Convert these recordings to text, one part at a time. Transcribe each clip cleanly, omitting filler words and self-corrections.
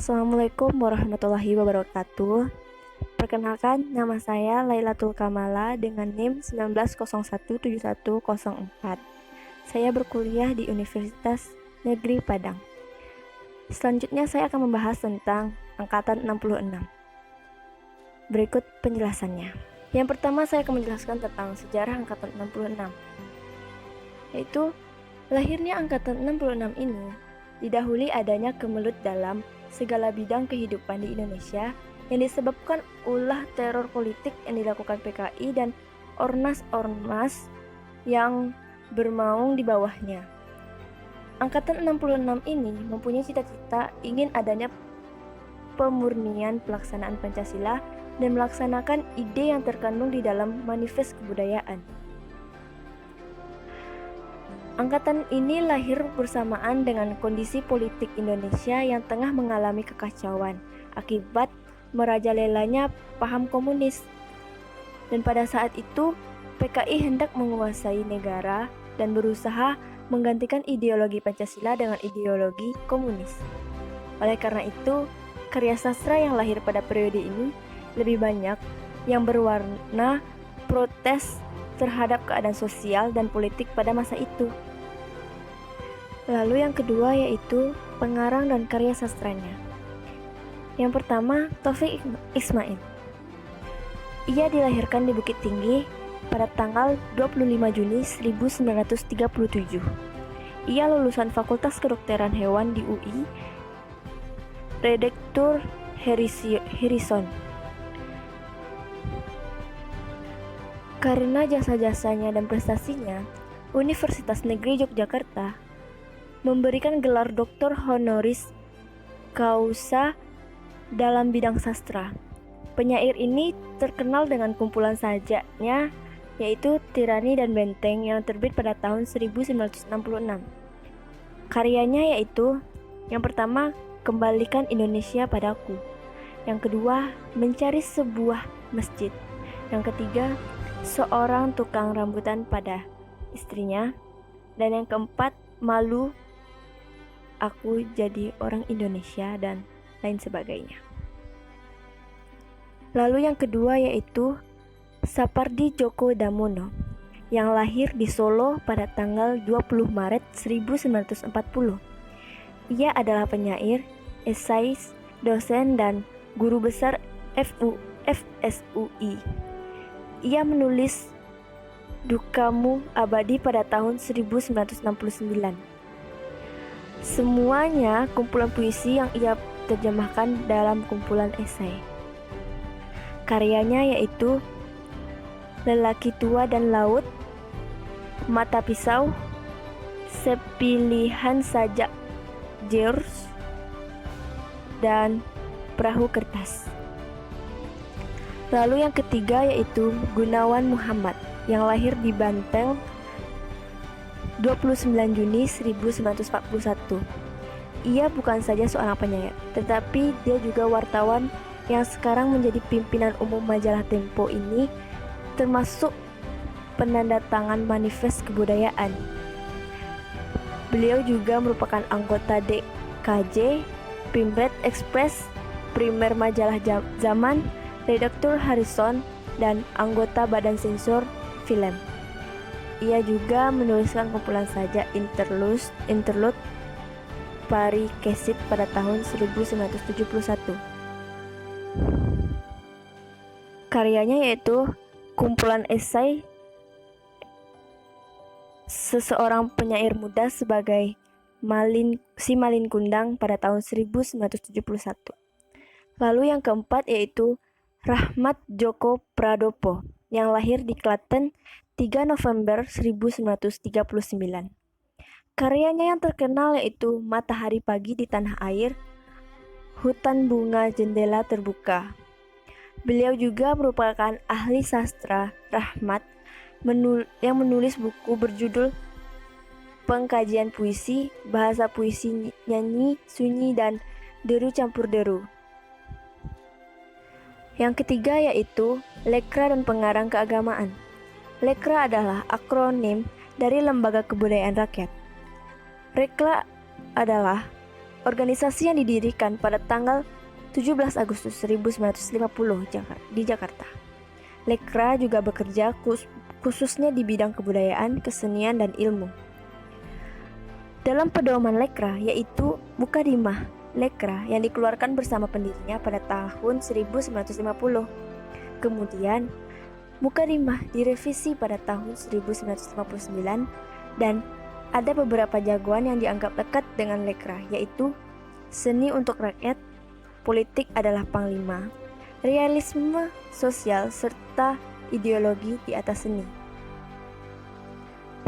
Assalamualaikum warahmatullahi wabarakatuh. Perkenalkan, nama saya Lailatul Kamala dengan NIM 19017104. Saya berkuliah di Universitas Negeri Padang. Selanjutnya saya akan membahas tentang Angkatan 66. Berikut penjelasannya. Yang pertama saya akan menjelaskan tentang sejarah Angkatan 66. Yaitu, lahirnya Angkatan 66 ini didahului adanya kemelut dalam segala bidang kehidupan di Indonesia yang disebabkan ulah teror politik yang dilakukan PKI dan ormas-ormas yang bermaung di bawahnya. Angkatan 66 ini mempunyai cita-cita ingin adanya pemurnian pelaksanaan Pancasila dan melaksanakan ide yang terkandung di dalam manifest kebudayaan. Angkatan ini lahir bersamaan dengan kondisi politik Indonesia yang tengah mengalami kekacauan akibat merajalelanya paham komunis. Dan pada saat itu, PKI hendak menguasai negara dan berusaha menggantikan ideologi Pancasila dengan ideologi komunis. Oleh karena itu, karya sastra yang lahir pada periode ini lebih banyak yang berwarna protes terhadap keadaan sosial dan politik pada masa itu. Lalu yang kedua yaitu pengarang dan karya sastranya. Yang pertama, Taufik Ismail. Ia dilahirkan di Bukit Tinggi pada tanggal 25 Juni 1937. Ia lulusan Fakultas Kedokteran Hewan di UI, Redaktur Harrison. Karena jasa-jasanya dan prestasinya, Universitas Negeri Yogyakarta memberikan gelar doktor honoris causa dalam bidang sastra. Penyair ini terkenal dengan kumpulan sajaknya yaitu Tirani dan Benteng yang terbit pada tahun 1966. Karyanya yaitu yang pertama, Kembalikan Indonesia Padaku. Yang kedua, Mencari Sebuah Masjid. Yang ketiga, Seorang Tukang Rambutan pada Istrinya. Dan yang keempat, Malu Aku Jadi Orang Indonesia, dan lain sebagainya. Lalu yang kedua yaitu Sapardi Djoko Damono yang lahir di Solo pada tanggal 20 Maret 1940. Ia adalah penyair, esais, dosen, dan guru besar FSUI. Ia menulis Dukamu Abadi pada tahun 1969. Semuanya kumpulan puisi yang ia terjemahkan dalam kumpulan esai. Karyanya yaitu Lelaki Tua dan Laut, Mata Pisau, Sepilihan Sajak George, dan Perahu Kertas. Lalu yang ketiga yaitu Gunawan Muhammad yang lahir di Banten 29 Juni 1941. Ia bukan saja seorang penyair, tetapi dia juga wartawan yang sekarang menjadi pimpinan umum majalah Tempo ini, termasuk penandatangan manifest kebudayaan. Beliau juga merupakan anggota DKJ, Pimret Express, Primer Majalah Zaman, Redaktur Harrison, dan anggota Badan Sensor Film. Ia juga menuliskan kumpulan sajak Interlude Pari Kesit pada tahun 1971. Karyanya yaitu kumpulan esai Seseorang Penyair Muda sebagai Si Malin Kundang pada tahun 1971. Lalu yang keempat yaitu Rahmat Djoko Pradopo yang lahir di Klaten 3 November 1939. Karyanya yang terkenal yaitu Matahari Pagi di Tanah Air, Hutan Bunga Jendela Terbuka. Beliau juga merupakan ahli sastra. Rahmat yang menulis buku berjudul Pengkajian Puisi, Bahasa Puisi Nyanyi Sunyi, dan Deru Campur Deru. Yang ketiga yaitu Lekra dan Pengarang Keagamaan. Lekra adalah akronim dari Lembaga Kebudayaan Rakyat. Rekla adalah organisasi yang didirikan pada tanggal 17 Agustus 1950 di Jakarta. Lekra juga bekerja khususnya di bidang kebudayaan, kesenian, dan ilmu. Dalam pedoman Lekra, yaitu Mukadimah Lekra yang dikeluarkan bersama pendirinya pada tahun 1950. Kemudian, Mukadimah direvisi pada tahun 1959 dan ada beberapa jagoan yang dianggap dekat dengan Lekra, yaitu seni untuk rakyat, politik adalah panglima, realisme sosial, serta ideologi di atas seni.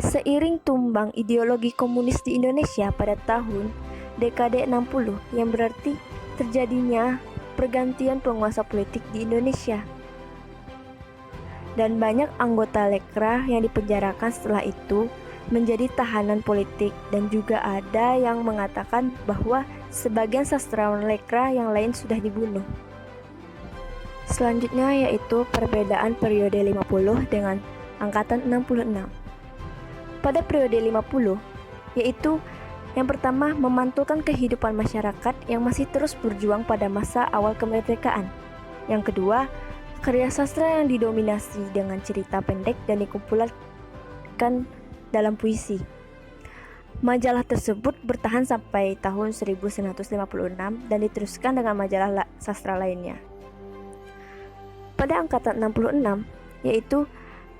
Seiring tumbang ideologi komunis di Indonesia pada tahun dekade 60 yang berarti terjadinya pergantian penguasa politik di Indonesia. Dan banyak anggota Lekra yang dipenjarakan setelah itu menjadi tahanan politik, dan juga ada yang mengatakan bahwa sebagian sastrawan Lekra yang lain sudah dibunuh. Selanjutnya yaitu perbedaan periode 50 dengan angkatan 66. Pada periode 50, yaitu yang pertama memantulkan kehidupan masyarakat yang masih terus berjuang pada masa awal kemerdekaan. Yang kedua, karya sastra yang didominasi dengan cerita pendek dan dikumpulkan dalam puisi. Majalah tersebut bertahan sampai tahun 1956 dan diteruskan dengan majalah sastra lainnya. Pada angkatan 66, yaitu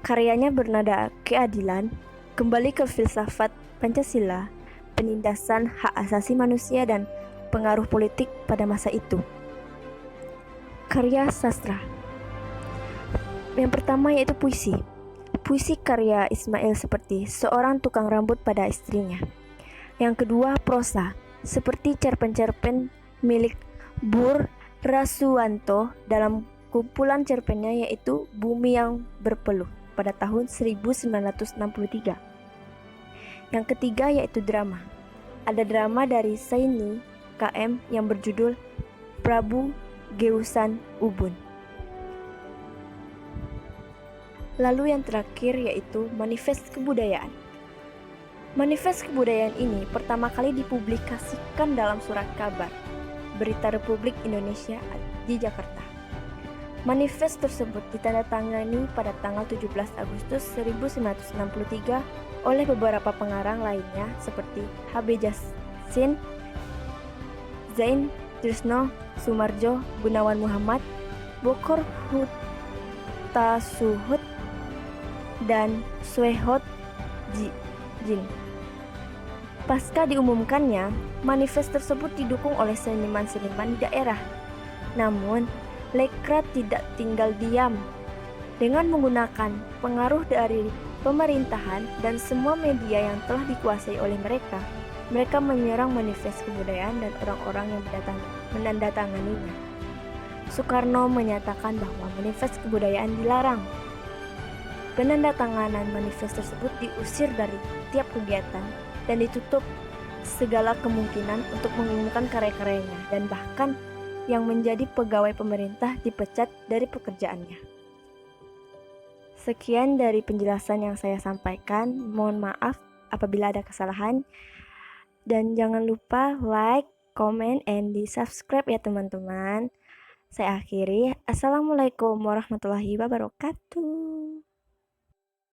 karyanya bernada keadilan, kembali ke filsafat Pancasila, penindasan hak asasi manusia, dan pengaruh politik pada masa itu. Karya sastra. Yang pertama yaitu puisi. Puisi karya Ismail seperti Seorang Tukang Rambut pada Istrinya. Yang kedua prosa, seperti cerpen-cerpen milik Bur Rasuwanto dalam kumpulan cerpennya yaitu Bumi yang Berpeluh pada tahun 1963. Yang ketiga yaitu drama. Ada drama dari Saini KM yang berjudul Prabu Geusan Ubun. Lalu yang terakhir yaitu Manifest Kebudayaan. Manifest Kebudayaan ini pertama kali dipublikasikan dalam surat kabar Berita Republik Indonesia di Jakarta. Manifest tersebut ditandatangani pada tanggal 17 Agustus 1963 oleh beberapa pengarang lainnya seperti H.B. Jassin, Zain Trisno Sumarjo, Gunawan Muhammad, Bokor Hutasuhut, dan Swehot Jin. Pasca diumumkannya, manifest tersebut didukung oleh seniman-seniman di daerah. Namun, Lekra tidak tinggal diam. Dengan menggunakan pengaruh dari pemerintahan dan semua media yang telah dikuasai oleh mereka menyerang manifest kebudayaan dan orang-orang yang menandatanganinya. Soekarno menyatakan bahwa manifest kebudayaan dilarang. Penandatanganan manifest tersebut diusir dari tiap kegiatan dan ditutup segala kemungkinan untuk mengumumkan karya-karyanya, dan bahkan yang menjadi pegawai pemerintah dipecat dari pekerjaannya. Sekian dari penjelasan yang saya sampaikan. Mohon maaf apabila ada kesalahan. Dan jangan lupa like, comment, and di subscribe ya teman-teman. Saya akhiri. Assalamualaikum warahmatullahi wabarakatuh.